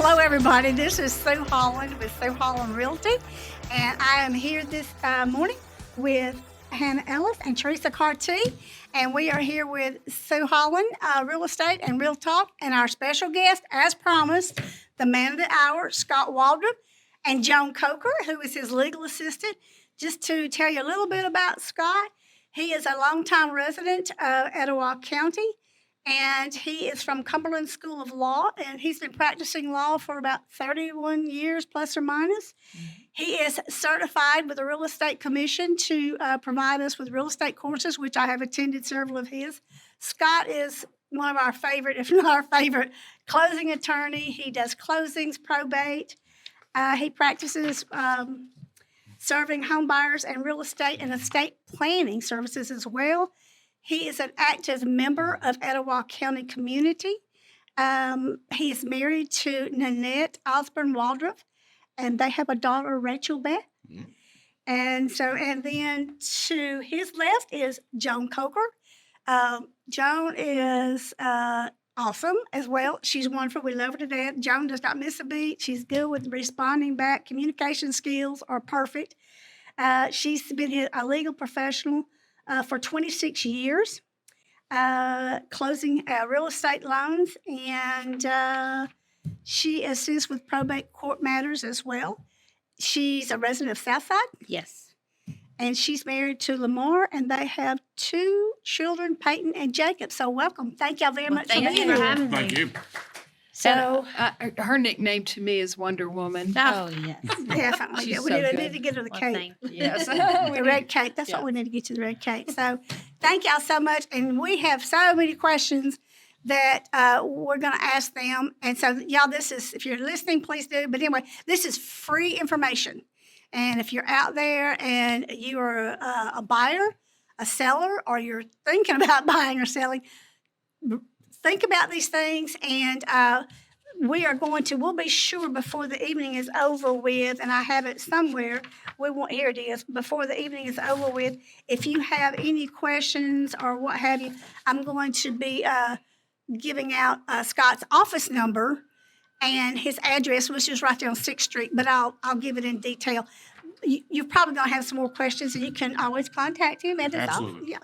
Hello, everybody. This is Sue Holland with Sue Holland Realty, and I am here this morning with Hannah Ellis and Theresa Carty, and we are here with Sue Holland, Real Estate and Real Talk, and our special guest, as promised, the man of the hour, Scott Waldrup, and Joan Coker, who is his legal assistant. Just to tell you a little bit about Scott, he is a longtime resident of Etowah County, and he is from Cumberland School of Law, and he's been practicing law for about 31 years, plus or minus. He is certified with the Real Estate Commission to provide us with real estate courses, which I have attended several of his. Scott is one of our favorite, if not our favorite, closing attorney. He does closings, probate. He practices serving home buyers and real estate and estate planning services as well. He is an active member of Etowah County community. He is married to Nanette Osborne Waldrup, and they have a daughter, Rachel Beth. Mm-hmm. And then to his left is Joan Coker. Joan is awesome as well. She's wonderful. We love her to death. Joan does not miss a beat. She's good with responding back. Communication skills are perfect. She's been a legal professional for 26 years, closing real estate loans, and she assists with probate court matters as well. She's a resident of Southside. Yes. And she's married to Lamar, and they have 2 children, Peyton and Jacob. So welcome. Thank y'all very much for being here. Thank you. So her nickname to me is Wonder Woman. Oh, yes. Definitely. She's We so need good. to get her the cake. Yes. The red cake. That's what we need to get you, the red cake. So thank y'all so much. And we have so many questions that we're going to ask them. And so, y'all, this is, if you're listening, please do. But anyway, this is free information. And if you're out there and you are a buyer, a seller, or you're thinking about buying or selling, think about these things. And we'll be sure before the evening is over with, and I have it somewhere, here it is, before the evening is over with, if you have any questions or what have you, I'm going to be giving out Scott's office number and his address, which is right there on 6th Street, but I'll give it in detail. You're probably going to have some more questions, and you can always contact him at his office. Yeah.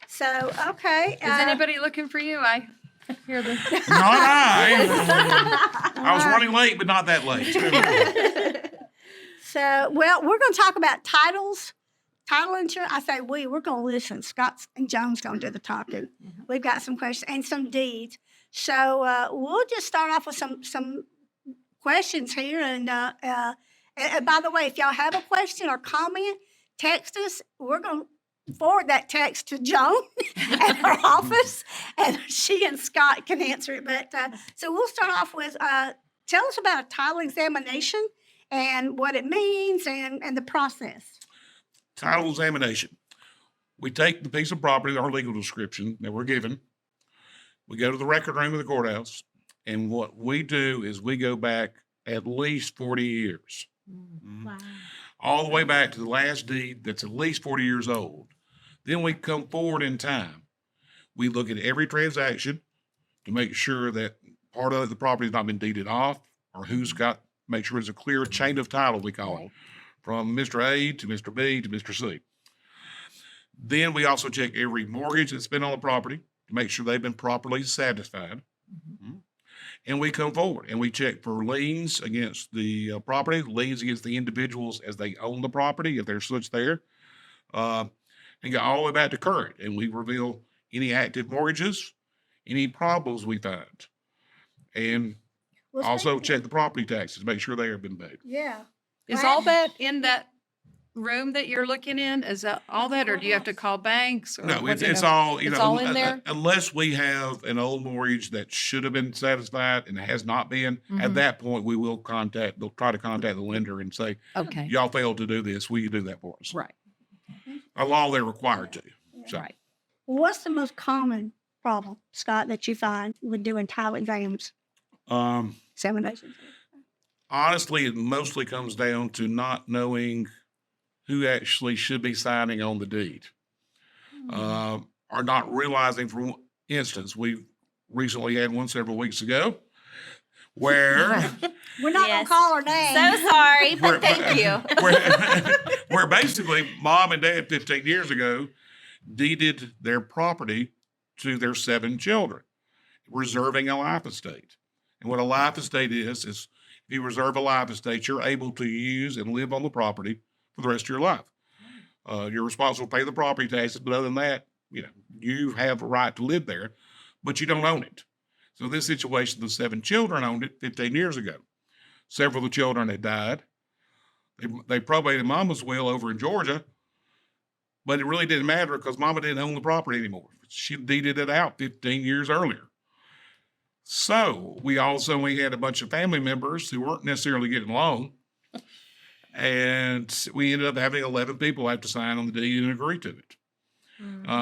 So, okay. Is anybody looking for you? I hear the... Not I. I was running late, but not that late. So, well, we're going to talk about titles, title insurance. I say we're going to listen. Scott and Joan's going to do the talking. We've got some questions and some deeds. So we'll just start off with some questions here. And by the way, if y'all have a question or comment, text us. We're going to forward that text to Joan at her office, and she and Scott can answer it. But so we'll start off with tell us about a title examination and what it means and the process. Title examination. We take the piece of property, our legal description that we're given. We go to the record room of the courthouse, and what we do is we go back at least 40 years. Wow. All the way back to the last deed that's at least 40 years old. Then we come forward in time. We look at every transaction to make sure that part of the property has not been deeded off, or make sure it's a clear chain of title, we call it, from Mr. A to Mr. B to Mr. C. Then we also check every mortgage that's been on the property to make sure they've been properly satisfied. Mm-hmm. And we come forward and we check for liens against the property, liens against the individuals as they own the property, if there's such there, and go all the way back to current. And we reveal any active mortgages, any problems we find, and also check the property taxes, make sure they have been paid. Yeah. Is all that in that room that you're looking in? Is that all that, or do you have to call banks? Or No, it's all, it's all in there? Unless we have an old mortgage that should have been satisfied and has not been, at that point, they'll try to contact the lender and say, Okay. y'all failed to do this, will you do that for us? Right. A law they're required to. So. Right. What's the most common problem, Scott, that you find when doing title exams? Examinations. Honestly, it mostly comes down to not knowing who actually should be signing on the deed. Or not realizing, for instance, we recently had one several weeks ago where We're not Yes. gonna call her name. So sorry, We're- but thank you. where basically mom and dad 15 years ago deeded their property to their 7 children, reserving a life estate. And what a life estate is if you reserve a life estate, you're able to use and live on the property for the rest of your life. You're responsible to pay the property taxes, but other than that, you have a right to live there, but you don't own it. So this situation, the 7 children owned it 15 years ago. Several of the children had died. They probated mama's will over in Georgia, but it really didn't matter because mama didn't own the property anymore. She deeded it out 15 years earlier. So we had a bunch of family members who weren't necessarily getting along. And we ended up having 11 people have to sign on the deed and agree to it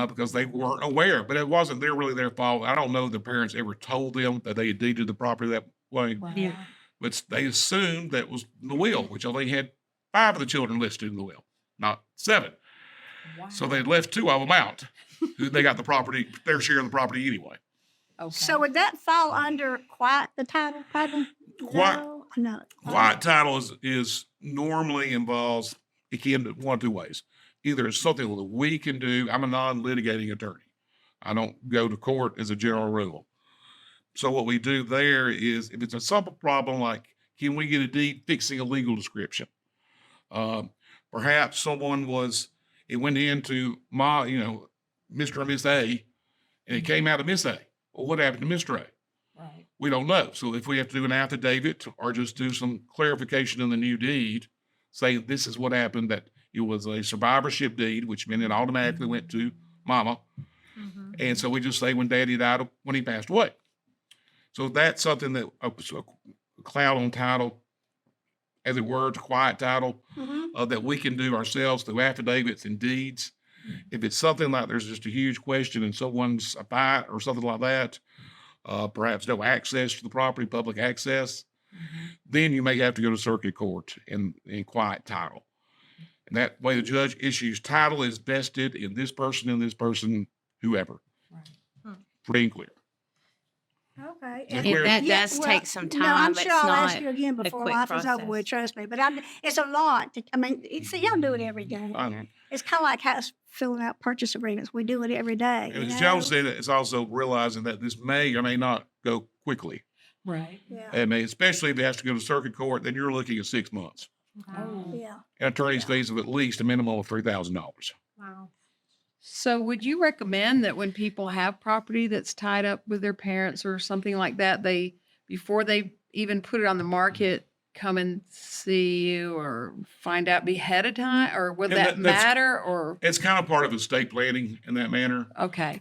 because they weren't aware. But it wasn't really their fault. I don't know if the parents ever told them that they had deeded the property that way. Yeah. But they assumed that was the will, which only had 5 of the children listed in the will, not 7. So they left 2 of them out. They got the property, their share of the property anyway. Okay. So would that fall under quiet the title? Quiet- No. Quiet title is normally involves, it can do one of 2 ways. Either it's something that we can do. I'm a non-litigating attorney. I don't go to court as a general rule. So what we do there is if it's a simple problem, like, can we get a deed fixing a legal description? Perhaps it went into Mr. and Miss A, and it came out of Miss A. Well, what happened to Mr. A? Right. We don't know. So if we have to do an affidavit or just do some clarification in the new deed, say this is what happened, that it was a survivorship deed, which meant it automatically went to mama. And so we just say when daddy died, when he passed away. So that's something that a cloud on title, as it were, it's a quiet title, that we can do ourselves through affidavits and deeds. If it's something like there's just a huge question and someone's a fight or something like that, perhaps no access to the property, public access, then you may have to go to circuit court in quiet title. And that way the judge issues title is vested in this person, whoever. Free and clear. Okay. That's And where- that Yeah, does well, take some time. No, I'm but sure it's I'll not ask you again a before quick life is over process. with, trust me. But it's a lot. See, y'all do it every day. I know. It's kind of like us filling out purchase agreements. We do it every day. And you as know? Joan said, it's also realizing that this may or may not go quickly. Right. Yeah. I mean, especially if it has to go to circuit court, then you're looking at 6 months. Oh. Yeah. And attorney's fees of at least a minimum of $3,000. Wow. So would you recommend that when people have property that's tied up with their parents or something like that, before they even put it on the market, come and see you or find out ahead of time, or would And that that's- matter, or? It's kind of part of estate planning in that manner. Okay,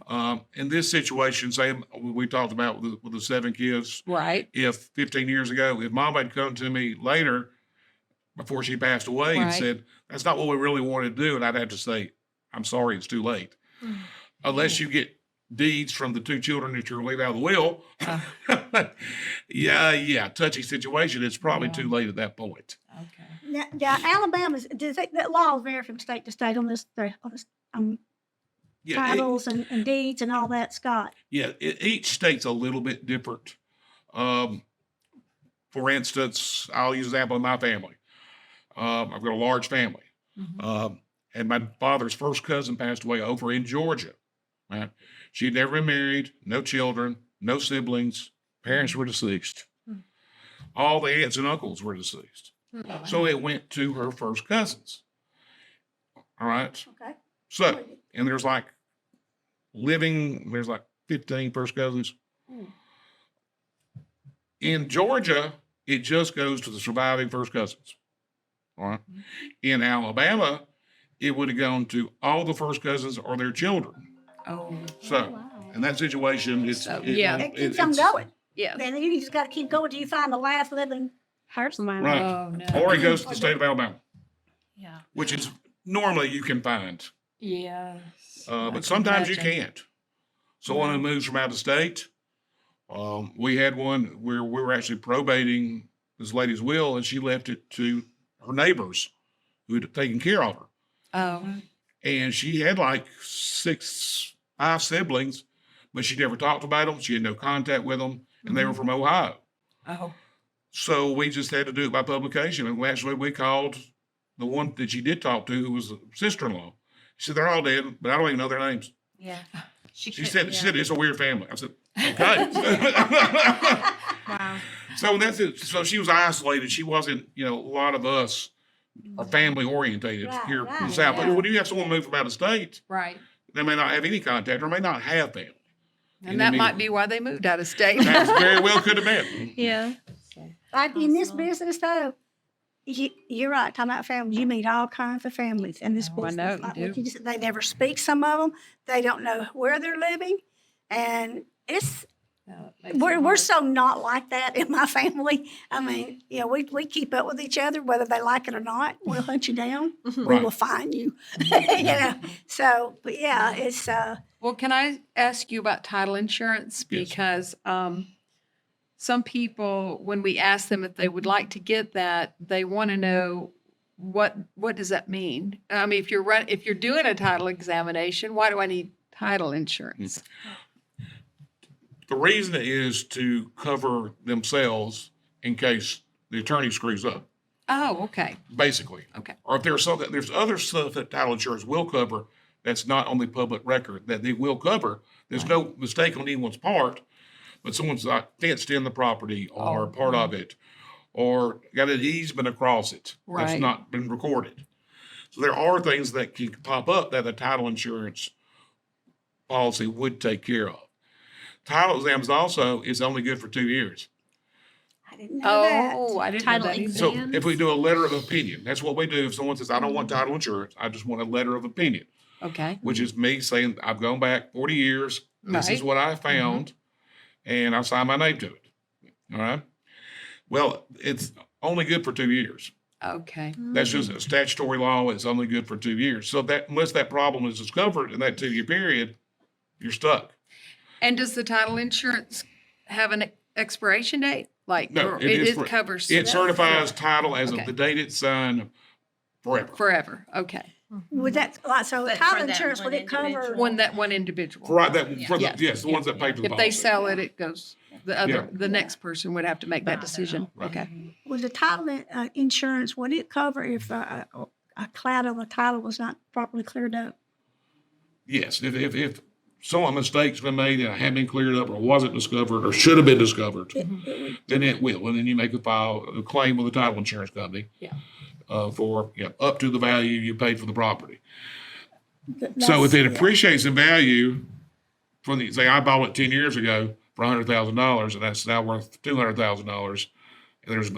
In this situation, say we talked about with the 7 kids, right, if 15 years ago, if mom had come to me later before she passed away and Right. said, that's not what we really want to do, and I'd have to say, I'm sorry, it's too late. Unless you get deeds from the 2 children that you're leaving out of the will. Yeah, touchy situation. It's probably too late at that point. okay. Now, Alabama's, that law vary from state to state on this Yeah, titles and deeds and all that, Scott. each state's a little bit different. For instance, I'll use an example of my family. I've got a large family. And my father's first cousin passed away over in Georgia. Right? She'd never been married, no children, no siblings. Parents were deceased. All the aunts and uncles were deceased. So it went to her first cousins. All right. Okay. So, and there's like 15 first cousins. In Georgia, it just goes to the surviving first cousins. All right. In Alabama, it would have gone to all the first cousins or their children. Oh, So, in that situation, yeah. It keeps on going. yeah. Then you just got to keep going till you find the last living person. Right. Oh, no. Or it goes to the state of Alabama, Yeah. which is normally you can find. Yes. But sometimes you can't. Someone who moves from out of state, we had one where we were actually probating this lady's will, and she left it to her neighbors who had taken care of her. Oh, And she had like 5 siblings, but she never talked about them. She had no contact with them, and they were from Ohio. oh, So we just had to do it by publication. And actually, we called the one that she did talk to, who was a sister-in-law. She said, they're all dead, but I don't even know their names. Yeah. She said, it's a weird family. I said, okay. Wow. So that's it. So she was isolated. She wasn't, a lot of us are family orientated Right, here in right, the South. yeah. But when you have someone move from out of state, Right. they may not have any contact or may not have family. And that might be why they moved out of state. That very well could have been. Yeah. Like in this Awesome. business, though, you're right. Talking about families, you meet all kinds of families in this Oh, I business. know, you Like do. what you just, they never speak. Some of them, they don't know where they're living, and it's we're so not like that in my family. I mean, we keep up with each other whether they like it or not. We'll hunt you down. We Right. will find you. So, but yeah, it's Well, can I ask you about title insurance? Yes. Because some people, when we ask them if they would like to get that, they want to know what does that mean? I mean, if you're doing a title examination, why do I need title insurance? The reason is to cover themselves in case the attorney screws up, Oh, okay. basically. Okay. Or if there's other stuff that title insurance will cover that's not on the public record that they will cover. There's no mistake on anyone's part, but someone's like fenced in the property or part of it, or got an easement across it that's Right. not been recorded. So there are things that can pop up that the title insurance policy would take care of. Title exams also is only good for 2 years. I didn't know that. Oh, I didn't Title know that either. So Exams? if we do a letter of opinion, that's what we do. If someone says, I don't want title insurance, I just want a letter of opinion, Okay. which is me saying, I've gone back 40 years. This is Right. what I found, and I signed my name to it. All right. Well, it's only good for 2 years. Okay. That's just a statutory law. It's only good for 2 years. So that unless that problem is discovered in that 2-year period, you're stuck. And does the title insurance have an expiration date? Like, No, or it is it covers It certifies title as Okay. of the date it's signed forever. forever? Okay. Would that so But title for that insurance one would it cover? individual. That one individual. For right, Yes. yes, the ones that pay for the If they policy. sell it, it goes, Yeah. the next person would have to make that decision. Right. Okay. Would the title insurance, would it cover if a cloud on the title was not properly cleared up? Yes, if some mistake's been made and hadn't been cleared up or wasn't discovered or should have been discovered, then it will. And then you make a claim with the title insurance company. Yeah. For up to the value you paid for the property. That's- So if it yeah. appreciates in value, say I bought it 10 years ago for $100,000 and that's now worth $200,000, and there's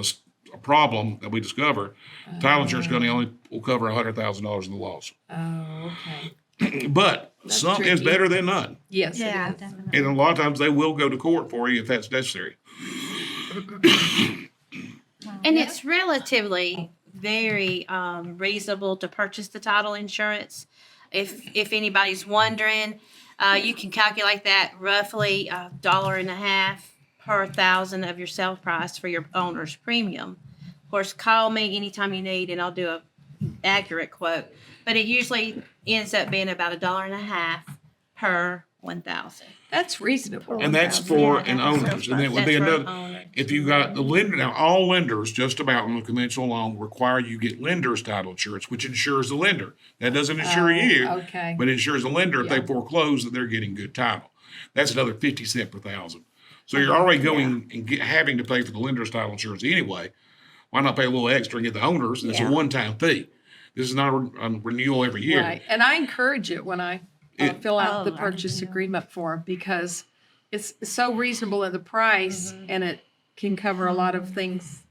a problem that we discover, title insurance company only will cover $100,000 in the loss. Oh, okay. But That's some is tricky. better than none. Yes. it Yeah. is. Definitely. And a lot of times they will go to court for you if that's necessary. And it's relatively very reasonable to purchase the title insurance. If anybody's wondering, you can calculate that roughly $1.50 per thousand of your sale price for your owner's premium. Of course, call me anytime you need, and I'll do a accurate quote. But it usually ends up being about $1.50 per 1,000. That's reasonable. And that's for an Yeah, owner's. And then would be That's for another, owners. if you got the lender, now all lenders, just about on a conventional loan, require you get lender's title insurance, which insures the lender. That doesn't insure you, Okay. but it insures the lender if they Yeah. foreclose that they're getting good title. That's another 50 cents per thousand. So you're already going and having to pay for the lender's title insurance anyway. Why not pay a little extra and get the owner's? And it's a Yeah. one-time fee. This is not a renewal every year. Right. And I encourage it when I fill out the Oh, I purchase do. agreement form because it's so reasonable in the price and it can cover a lot of things,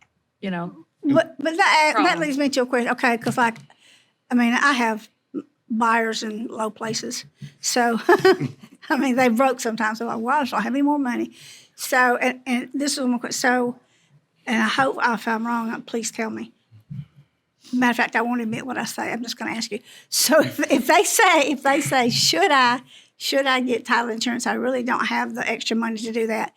But that Problem. leads me to a question. Okay, because I have buyers in low places, so they broke sometimes. They're like, "Well, I don't have any more money." So, and this is one more question. So, and I hope if I'm wrong, please tell me. Matter of fact, I won't admit what I say. I'm just going to ask you. So, if they say, should I get title insurance? I really don't have the extra money to do that.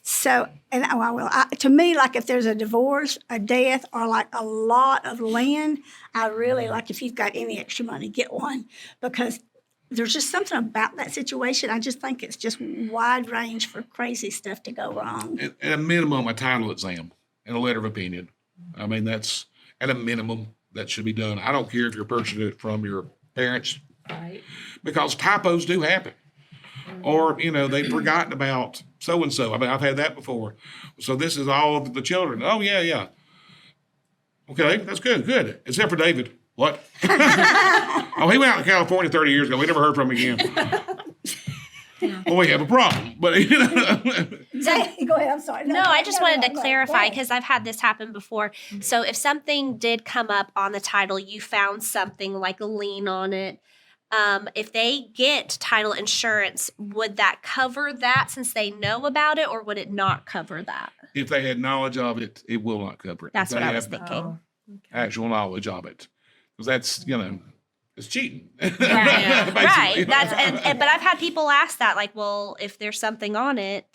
So, and I will. To me, like if there's a divorce, a death, or like a lot of land, I really like if you've got any extra money, get one because there's just something about that situation. I just think it's just wide range for crazy stuff to go wrong. At a minimum, a title exam. and a letter of opinion. I mean, that's at a minimum that should be done. I don't care if you're purchasing it from your parents, Right. because typos do happen. Or, they've forgotten about so-and-so. I mean, I've had that before. So this is all of the children. Oh, yeah. Okay, that's good. Except for David. What? Oh, he went out to California 30 years ago. We never heard from him again. Well, we have a problem. But, Go ahead, I'm sorry. No, I just wanted to no, clarify go ahead. because I've had this happen before. So if something did come up on the title, you found something like a lien on it. If they get title insurance, would that cover that since they know about it, or would it not cover that? if they had knowledge of it, it will not cover it. That's If what they I was have thinking. actual knowledge of it. Because that's, it's cheating. Right. Basically. Right. That's but I've had people ask that, like, well, if there's something on it,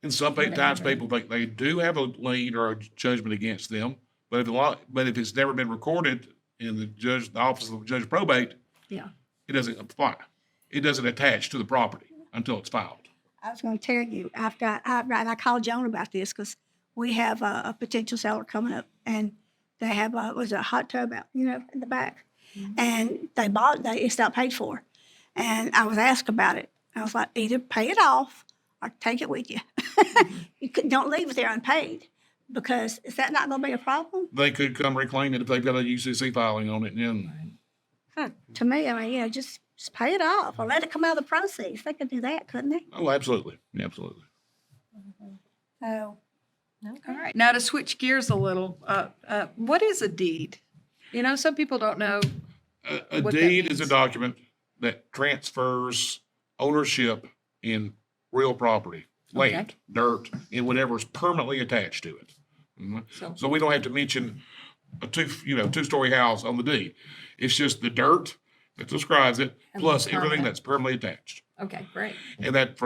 And some times people think they do have a lien or a judgment against them, but if it's never been recorded in the office of the judge of probate, Yeah. it doesn't apply. It doesn't attach to the property until it's filed. I was going to tell you, and I called Joan about this because we have a potential seller coming up, and they have a hot tub out, in the back, and they bought it. It's not paid for, and I was asked about it. I was like, either pay it off or take it with you. Don't leave it there unpaid, because is that not going to be a problem? They could come reclaim it if they've got a UCC filing on it. And To me, I mean, just pay it off or let it come out of the proceeds. They could do that, couldn't they? oh, absolutely, absolutely. So. All right. Now to switch gears a little, what is a deed? Some people don't know. A What that deed is a means. document that transfers ownership in real property, land, Okay. dirt, and whatever is permanently attached to it. Mhm. So we don't have to mention a two-story house on the deed. It's just the dirt that describes it, And plus the everything permanent. that's permanently attached. Okay, great. And that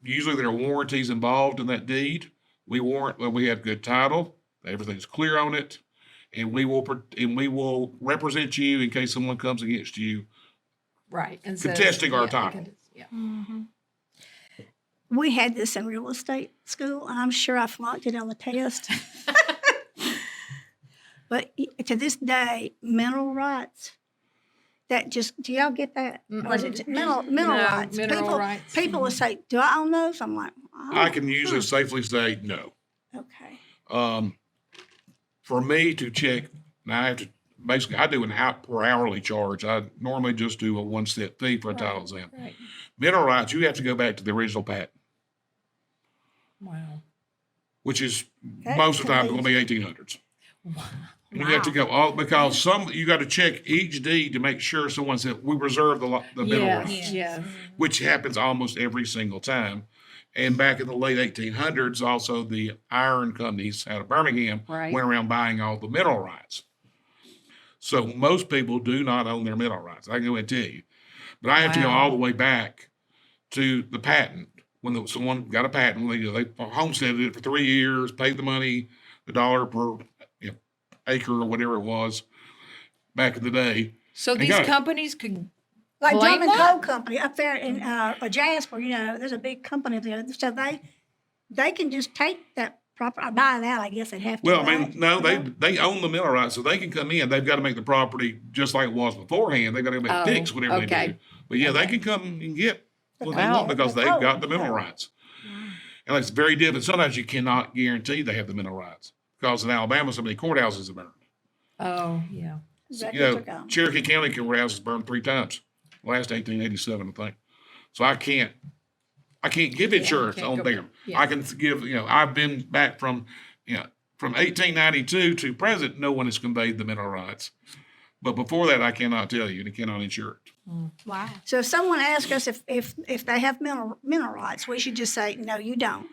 usually there are warranties involved in that deed. We warrant when we have good title, everything's clear on it, and we will represent you in case someone comes against you. Right. And Contesting our title. Yeah. We had this in real estate school, and I'm sure I flunked it on the test. But to this day, mineral rights, do y'all get that? Or is it mineral No, rights? mineral rights. People will say, do I own those? I'm like, I can usually safely say no. Okay. For me to check, now I do an per hourly charge. I normally just do a one-step fee for a title exam. Right. Mineral rights, you have to go back to the original patent, Wow. which is That most of the time could going to be 1800s. Wow. And you have to go all because you got to check each deed to make sure someone said we reserve the mineral rights, Yes. which happens almost every single time. And back in the late 1800s, also the iron companies out of Birmingham Right. went around buying all the mineral rights. So most people do not own their mineral rights. I can go and tell you, but I have to go Wow. all the way back to the patent when someone got a patent. They homesteaded it for 3 years, paid the money, $1 per acre or whatever it was back in the day. So I these got it. companies could Like claim Drum and that? Coal Company up there in Jasper, there's a big company up there. So they can just take that property, or buy it out, I guess they'd have to. Well, I right? mean, no, they own the mineral rights, so they can come in. They've got to make the property just like it was beforehand. They've got to Oh, fix whatever they okay. do. But yeah, they can come and get what they Wow. want because they've got the mineral rights. And it's very different. Sometimes you cannot guarantee they have the mineral rights because in Alabama, so many courthouses are burned. Oh, yeah. Records are gone. Cherokee County courthouse was burned 3 times. Last 1887, I think. So I can't give insurance can't on go them. back. Yeah. I can give, I've been back from 1892 to present, no one has conveyed the mineral rights. But before that, I cannot tell you, and I cannot insure it. Wow. So if someone asks us if they have mineral rights, we should just say, no, you don't.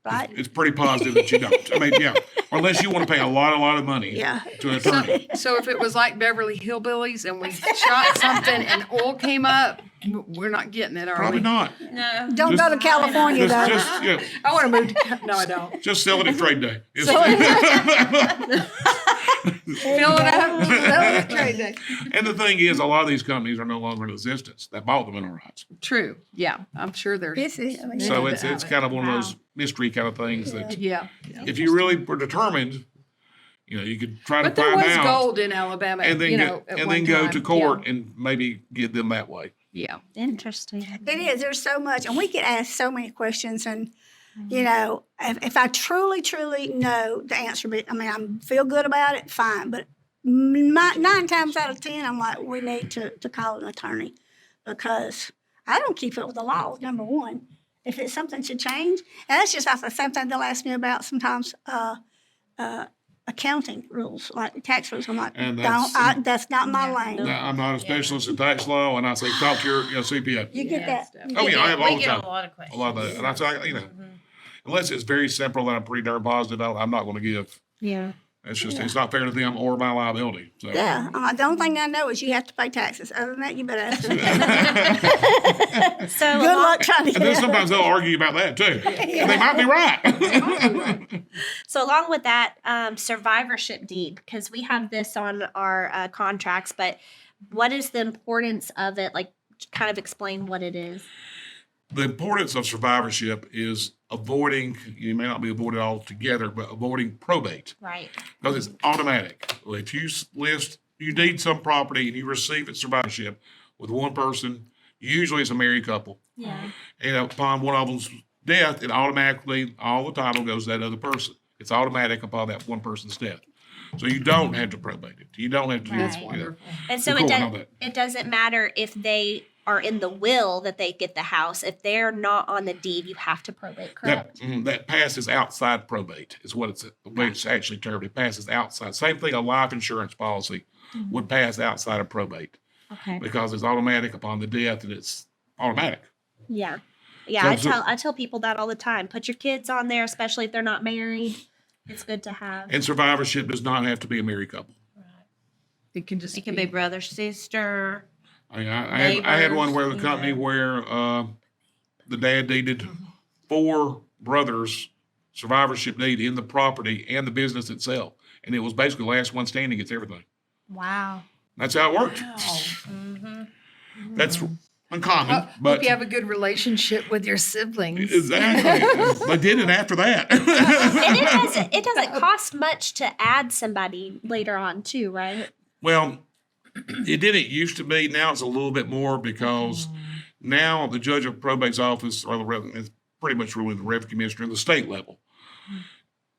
Right? It's pretty positive that you don't. I mean, yeah, or unless you want to pay a lot of money Yeah. to an attorney. So if it was like Beverly Hillbillies and we shot something and oil came up, we're not getting it, are Probably we? not. No. Don't go to California, though. I want to move to, no, I don't. Just sell it at trade day. Fill it up. Fill it up trade day. And the thing is, a lot of these companies are no longer in existence that bought the mineral rights. True. Yeah. I'm sure there's. This is, I mean, So Yeah. it's kind of one of those mystery kind of things that Yeah. if you really were determined, you could try to But there find was out gold in Alabama, and then at one go time. to court and maybe get them that way. Yeah. Interesting. it is. There's so much, and we get asked so many questions. And if I truly, truly know the answer, but I mean, I feel good about it, fine. But 9 times out of 10, I'm like, we need to call an attorney because I don't keep up with the law. Number one, if it's something should change, and that's just the same thing they'll ask me about sometimes. Accounting rules, like tax rules. I'm like, And that's not my lane. Now, I'm not a specialist in tax law, and I say talk to your CPA. You get that. Oh yeah, I have all We the get time. a lot of questions. A lot of that, and I say, unless it's very simple and I'm pretty darn positive, I'm not going to give. Yeah. It's just it's not fair to them or my liability. So. Yeah, the only thing I know is you have to pay taxes. Other than that, you better ask them. So Good luck trying to And then get it. sometimes they'll argue about that too, and they might be right. So along with that, survivorship deed, because we have this on our contracts, but what is the importance of it? Like, kind of explain what it is. The importance of survivorship is avoiding. You may not be avoided altogether, but avoiding probate Right. because it's automatic. If you deed some property and you receive its survivorship with one person, usually it's a married couple. Yeah. And upon one of them's death, it automatically, all the title goes to that other person. It's automatic upon that one person's death. So you don't have to probate it. You don't have to do That's it. And so Cool, I know that. it doesn't matter if they are in the will that they get the house. If they're not on the deed, you have to probate, correct? That passes outside probate is what the way it's actually termed. It passes outside. Same thing, a life insurance policy would pass outside of probate Okay. because it's automatic upon the death and it's automatic. Yeah. Yeah, So- I tell people that all the time. Put your kids on there, especially if they're not married. It's good to have. And survivorship does not have to be a married couple. It can just It can be brother, sister. I mean, I had one where the company where the dad deeded 4 brothers survivorship deed in the property and the business itself. And it was basically last one standing gets everything. Wow. That's how it worked. That's uncommon, but hope you have a good relationship with your siblings. exactly. They did it after that. And it doesn't cost much to add somebody later on too, right? Well, it didn't used to be. Now it's a little bit more because now the judge of probate's office, or it's pretty much really the revenue commissioner, the state level,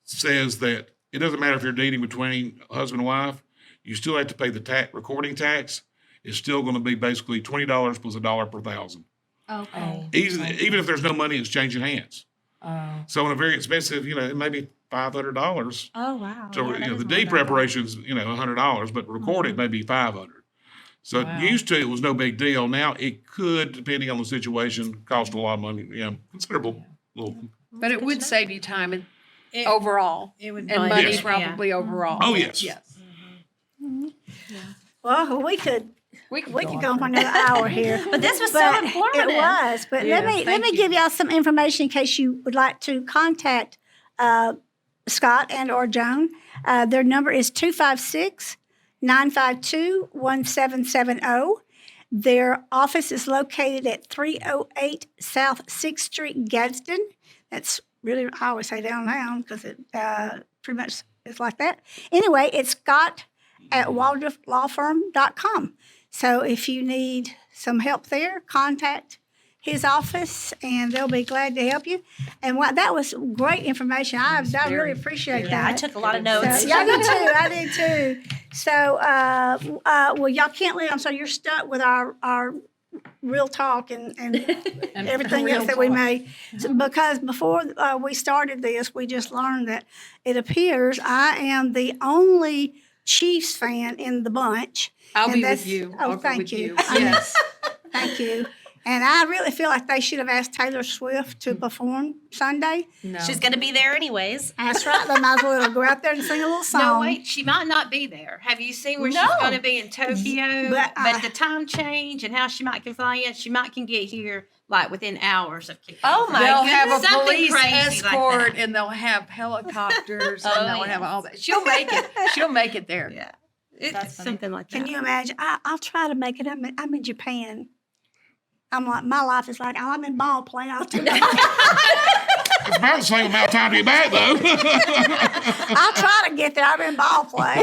says that it doesn't matter if you're dating between husband and wife, you still have to pay the recording tax. It's still going to be basically $20 plus $1 per thousand. Okay. Even if there's no money exchanging hands. So in a very expensive, it may be $500. Oh wow. So Yeah, that is the more deed than preparation's $100, but record it may be $500. So Wow. used to it was no big deal. Now it could, depending on the situation, cost a lot of money. Considerable. Little. But it would save you time and It, overall, it would and budget, money Yes. probably overall. Oh, yes. Yes. Well, we could We could go on for another hour here. But this was so But informative. It was. But Yeah, let me thank you. give y'all some information in case you would like to contact Scott and or Joan. Their number is 256-952-1770. Their office is located at 308 South 6th Street, Gadsden. That's really, I always say downtown because it pretty much is like that. Anyway, it's Scott at waldruplawfirm.com. So if you need some help there, contact his office and they'll be glad to help you. And that was great information. I really appreciate Yeah, I that. took a lot of So, notes. yeah, I did too. I did too. So, well, y'all can't leave. I'm sorry, you're stuck with our real talk and everything else that we made. So, because before we started this, we just learned that it appears I am the only Chiefs fan in the bunch. I'll And be that's- with you. oh, I'll go thank with you. Yes. Thank you. And I really feel like they should have asked Taylor Swift to perform Sunday. No. She's going to be there anyways. That's right. They might as well go out there and sing a little song. No, wait, she might not be there. Have you seen where she's No. going to be in Tokyo? But, But the time change and how she might can fly in, she might can get here like within hours of kicking. Oh my They'll goodness. have a Something police crazy like escort that. and they'll have helicopters and Oh, they'll have yes. all that. She'll make it. She'll make it there. Yeah. That's It's funny. something like that. Can you imagine? I'll try to make it. I'm in Japan. I'm like, my life is like, I'm in ball play all tonight. It's about the same amount of time to get back, though. I'll try to get there. I'm in ball play.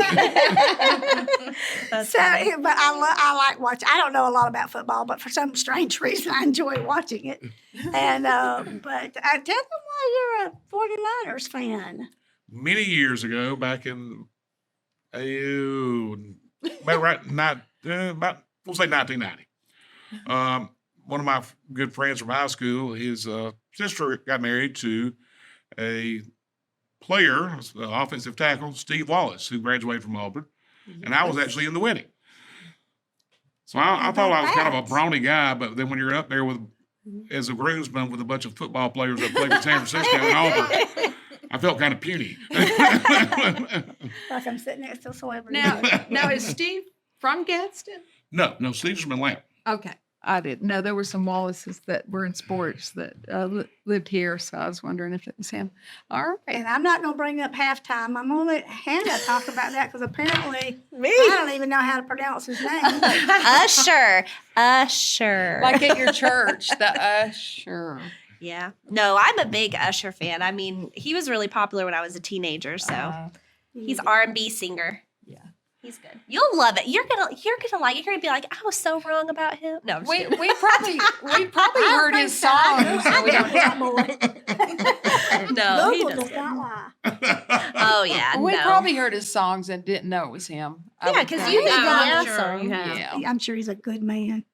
That's So, funny. but I like watching. I don't know a lot about football, but for some strange reason, I enjoy watching it. And but I tell them why you're a 49ers fan. Many years ago, back in, about right, not, about, we'll say 1990. One of my good friends from high school, his sister got married to a player, offensive tackle, Steve Wallace, who graduated from Auburn, and I was actually in the wedding. So I thought I was kind of a brawny guy, but then when you're up there with, as a groomsman with a bunch of football players that played for San Francisco and Auburn, I felt kind of puny. Like I'm sitting next to a celebrity. Now is Steve from Gadsden? No, Steve's from Atlanta. Okay. I didn't know there were some Wallaces that were in sports that lived here, so I was wondering if it was him. All right. And I'm not going to bring up halftime. I'm going to let Hannah talk about that because apparently Me? I don't even know how to pronounce his name. Usher. Usher. Like at your church, the usher. Yeah. No, I'm a big Usher fan. I mean, he was really popular when I was a teenager, so he's R&B singer. Yeah. He's good. You'll love it. You're gonna like it. You're gonna be like, I was so wrong about him. No, I'm just We kidding. probably heard his songs. So we don't- No, he Google does doesn't. not lie. Oh yeah, we no. probably heard his songs and didn't know it was him. I Yeah, would 'cause think. you did I'm that sure song. you have. Yeah. I'm sure he's a good man.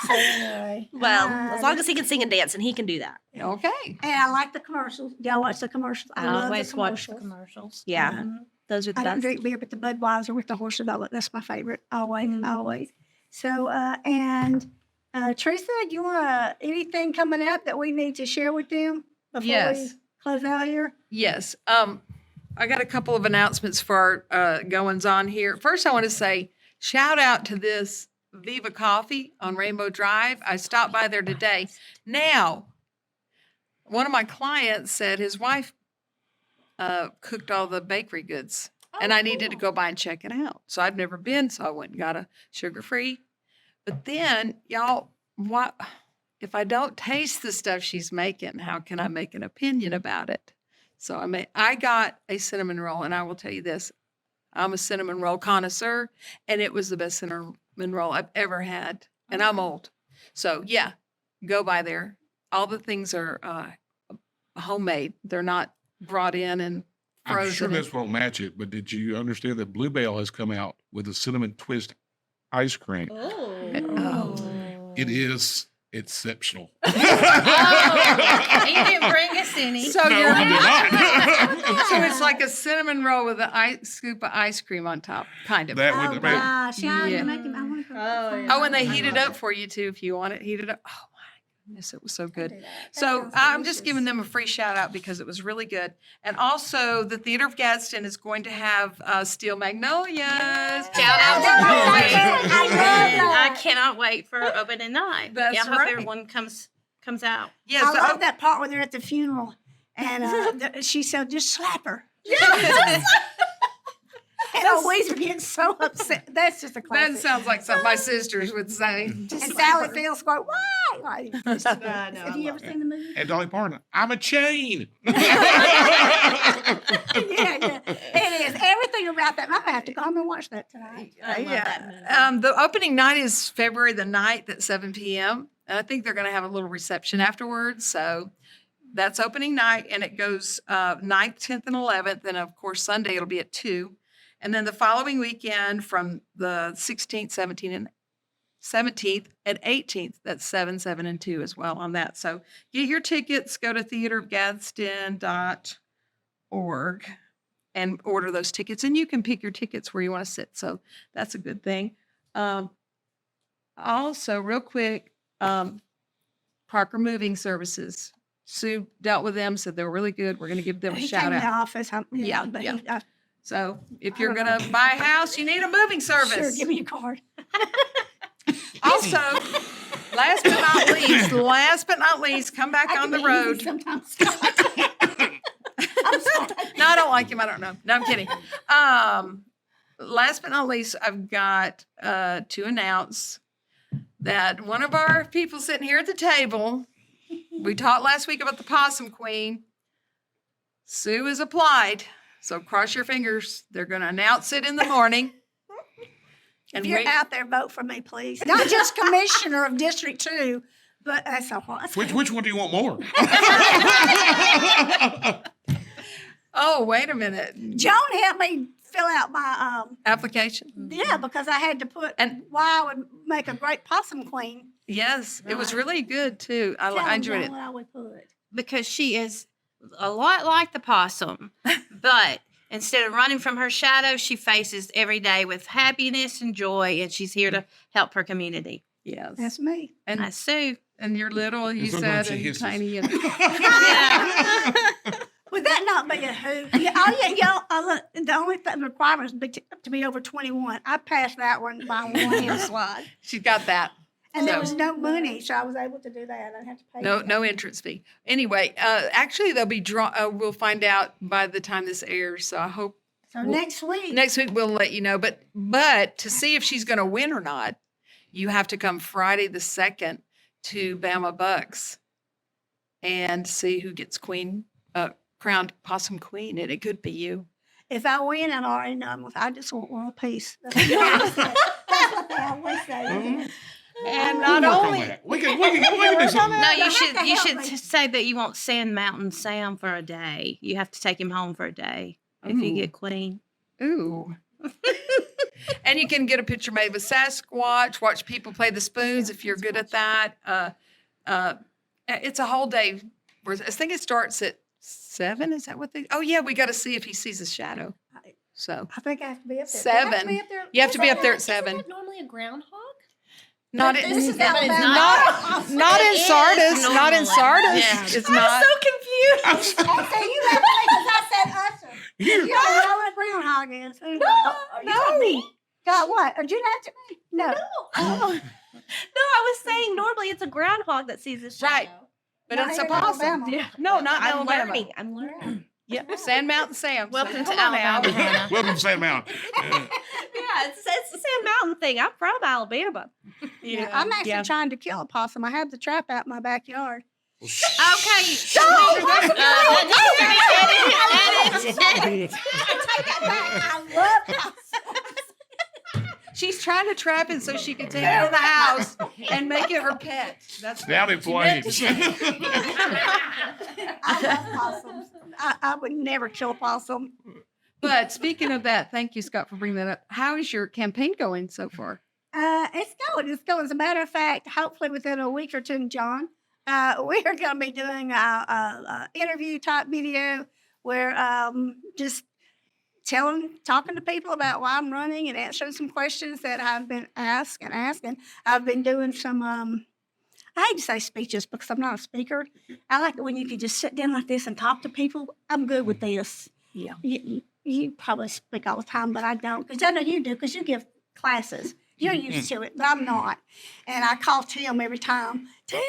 So anyway, Well, as long as he can sing and dance, and he can do that. Okay. and I like the commercials. Y'all watch the commercials. I love the always watch the commercials. commercials. Yeah, Mhm. those are the I don't best. drink beer, but the Budweiser with the horse development, that's my favorite. Always, always. So, Teresa, do you want anything coming up that we need to share with them before Yes. we close out here? Yes. I got a couple of announcements for our goings on here. First, I want to say shout out to this Viva Coffee on Rainbow Drive. I stopped by there today. Now, one of my clients said his wife cooked all the bakery goods, and I needed to go by and check it out. So I'd never been, so I went and got a sugar-free. But then, y'all, what if I don't taste the stuff she's making? How can I make an opinion about it? So I got a cinnamon roll, and I will tell you this: I'm a cinnamon roll connoisseur, and it was the best cinnamon roll I've ever had. And I'm old, so yeah, go by there. All the things are homemade; they're not brought in and I'm frozen. sure this won't match it, but did you understand that Bluebell has come out with a cinnamon twist ice cream? Oh. It is exceptional. He didn't bring us any. So No, you're I did not. so it's like a cinnamon roll with a scoop of ice cream on top, kind of. That Oh, would gosh. Yeah, Yeah. I want to Oh, and they heat it up for you too if you want it heated up. Oh my goodness, it was so good. So I'm just giving them a free shout out because it was really good. And also, the Theater of Gadsden is going to have Steel Magnolias. Shout out to Roy. I love that. I cannot wait for opening night. That's I hope right. everyone comes out. Yes, I love that part when they're at the funeral and she said, just slap her. And always getting so upset. That's just a that classic. sounds like something my sisters would say. And Sally Fields going, why? Have you ever seen the movie? And Dolly Parton, I'm a chain. yeah, it is. Everything about that. I might have to go home and watch that tonight. I love that movie. The opening night is February the 9th at 7 p.m. And I think they're going to have a little reception afterwards. So that's opening night. And it goes 9th, 10th, and 11th. And of course, Sunday it'll be at 2. And then the following weekend from the 16th, 17th, and 18th, that's 7, 7, and 2 as well on that. So get your tickets, go to theaterofgadsden.org and order those tickets. And you can pick your tickets where you want to sit. So that's a good thing. Also, real quick, Parker Moving Services. Sue dealt with them, said they were really good. We're going to give them a He shout came in the out. office. Yeah, But yeah. he, So if you're going to buy a house, you need a moving service. sure, give me your card. Also, last but not least, come back I on can the be easy road. sometimes. I'm sorry. No, I don't like him. I don't know. No, I'm kidding. Last but not least, I've got to announce that one of our people sitting here at the table, we talked last week about the Possum Queen. Sue has applied, so cross your fingers. They're going to announce it in the morning. If you're out there, vote for me, please. Not just commissioner of District 2, but that's a lot. Which one do you want more? Oh, wait a minute. Joan helped me fill out my Application? yeah, because I had to put And- why I would make a great possum queen. Yes, it was Right. really good too. I Tell 'em, enjoyed Joan, it. what I would put. Because she is a lot like the possum, but instead of running from her shadow, she faces every day with happiness and joy, and she's here to help her community. Yes. That's me. And That's Sue. and you're little, you sometimes said, she and hisses. tiny. And Would that not be a who? Yeah, oh yeah, y'all. The only requirement is to be over 21. I passed that one by one landslide, she's got that. and there So- was no money, so I was able to do that. I didn't have to pay. No, for no entrance fee. Anyway, actually, they'll be we'll find out by the time this airs. So I hope So next week, next week we'll let you know. But to see if she's going to win or not, you have to come Friday the 2nd to Bama Bucks and see who gets crowned Possum Queen, and it could be you. if I win, I'm already done with. I just want world peace. That's what they always say. That's what they always say. isn't it? And We'll not work on only that. We can do something. No, You you have should to you help should me. say that you want Sand Mountain Sam for a day. You have to take him home for a day if you Ooh. get queen. Ooh. And you can get a picture made with Sasquatch, watch people play the spoons if you're good at that. It's a whole day. I think it starts at 7. Is that what they? Oh, yeah, we got to see if he sees a shadow. So I think I have to be up there. 7. You have to be up there at 7. Isn't that normally a groundhog? Not But in, this is not- Alabama. not in It is Sardis. Not in normally. Sardis. Yeah. It's not. confused. I say you have to because I said Usher. Here. You don't know what a groundhog is. No. God, what? Are you not to me? No. No, I was saying normally it's a groundhog that sees his shadow. Right. But Not it's a here in possum. Alabama. No, not in I'm Alabama. learning. I'm learning. Yeah, Sand Mountain Sam. Welcome So to come on now. Alabama, Hannah. Welcome to Sand Mountain. Yeah, it's the Sand Mountain thing. I'm from Alabama. Yeah, I'm actually trying to kill a possum. I have the trap out in my backyard. Okay. That needs to be edited. Take that back. I love possums. She's trying to trap it so she can take it to the house and make it her pet. That's Down in flames. I love possums. I would never kill a possum. But speaking of that, thank you, Scott, for bringing that up. How is your campaign going so far? It's going. It's going. As a matter of fact, hopefully within a week or two, John, we are going to be doing a interview type video where just talking to people about why I'm running and answering some questions that I've been asked and asking. I've been doing some. I hate to say speeches because I'm not a speaker. I like it when you can just sit down like this and talk to people. I'm good with this. Yeah. You probably speak all the time, but I don't. Because I know you do because you give classes. You're used to it, but I'm not. And I call Tim every time. Tim,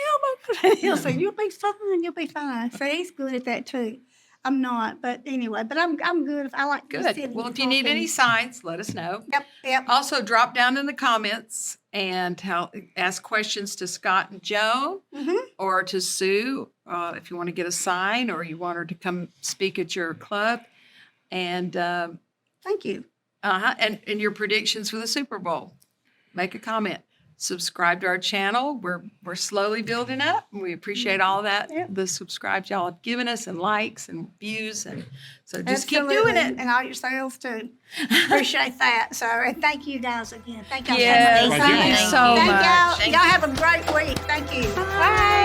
he'll say, you'll be fine, you'll be fine. So he's good at that too. I'm not, but anyway, but I'm good. I like to sit Good. and Well, if you need talk any and- signs, let us know. Yep. Also, drop down in the comments and ask questions to Scott and Joan Mhm. or to Sue if you want to get a sign or you want her to come speak at your club. And Thank you. and your predictions for the Super Bowl. Make a comment. Subscribe to our channel. We're slowly building up. And we appreciate all that. Yep. The subscribes y'all have given us and likes and views. And so just keep doing Absolutely. it. And all your sales too. Appreciate that. So, and thank you guys again. Thank y'all Yes, so much. thank you so Thank much. y'all. Thank Y'all you. have a great week. Thank you. Bye.